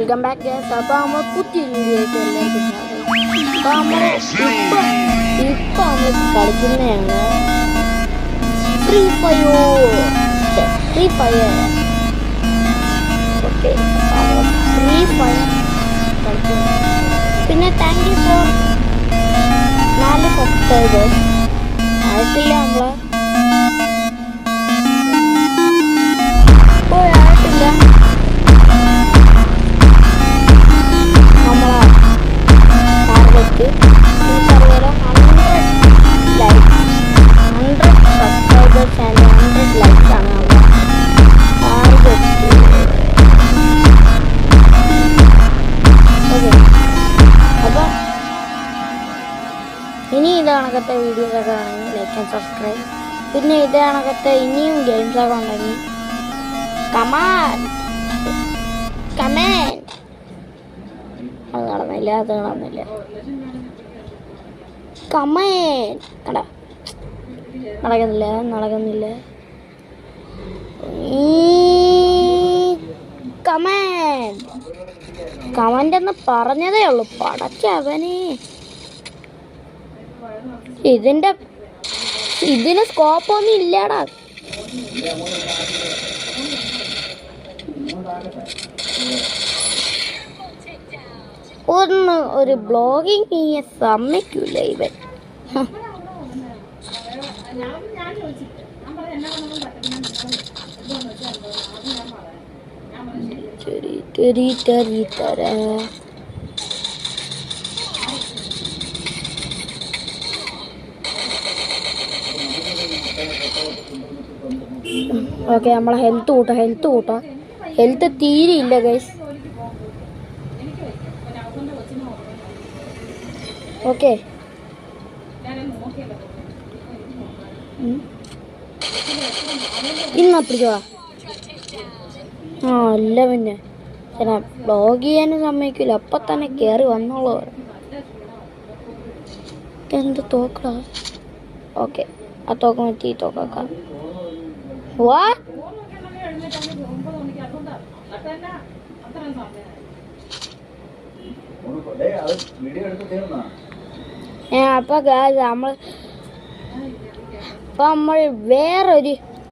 Welcome back guys. അപ്പോൾ നമ്മൾ പുതിയ വീഡിയോയ്ക്ക് എല്ലാവർക്കും അപ്പോൾ നമ്മൾ നമ്മൾ കളിക്കുന്നതാണ് free fire. Okay, free fire കളിക്കുന്നു. പിന്നെ താങ്ക് യു ഫോർ 4 സബ്സ്ക്രൈബേഴ്സ് ആയിട്ടില്ല. ഇനി ഇതാണക്കത്തെ വീഡിയോസൊക്കെ ആണെങ്കിൽ ലൈക്ക് ആൻഡ് സബ്സ്ക്രൈബ്. പിന്നെ ഇതാണക്കത്തെ ഇനിയും ഗെയിംസൊക്കെ ഉണ്ടെങ്കിൽ കമാൻഡ് അത് നടന്നില്ല കമാൻഡ് നടക്കുന്നില്ല കമാൻഡ് എന്ന് പറഞ്ഞതേ ഉള്ളൂ. പടച്ചവനെ, ഇതിന് സ്കോപ്പൊന്നും ഇല്ലടാ. ഒരു ബ്ലോഗിങ് സമ്മതിക്കൂല ഇവൻ. ഓക്കെ, നമ്മളെ ഹെൽത്ത് കൂട്ടാം. ഹെൽത്ത് തീരെ ഇല്ല ഗൈസ്. ഓക്കെ, ഇന്നപ്പിടിക്കുവാ. അല്ല, പിന്നെ ബ്ലോഗ് ചെയ്യാനും സമ്മതിക്കില്ല. അപ്പൊ തന്നെ കയറി വന്നോളൂ. എന്ത് തോക്കടാ? ഓക്കെ, ആ തോക്ക മറ്റി ഈ തോക്കാം. അപ്പൊ നമ്മൾ വേറൊരു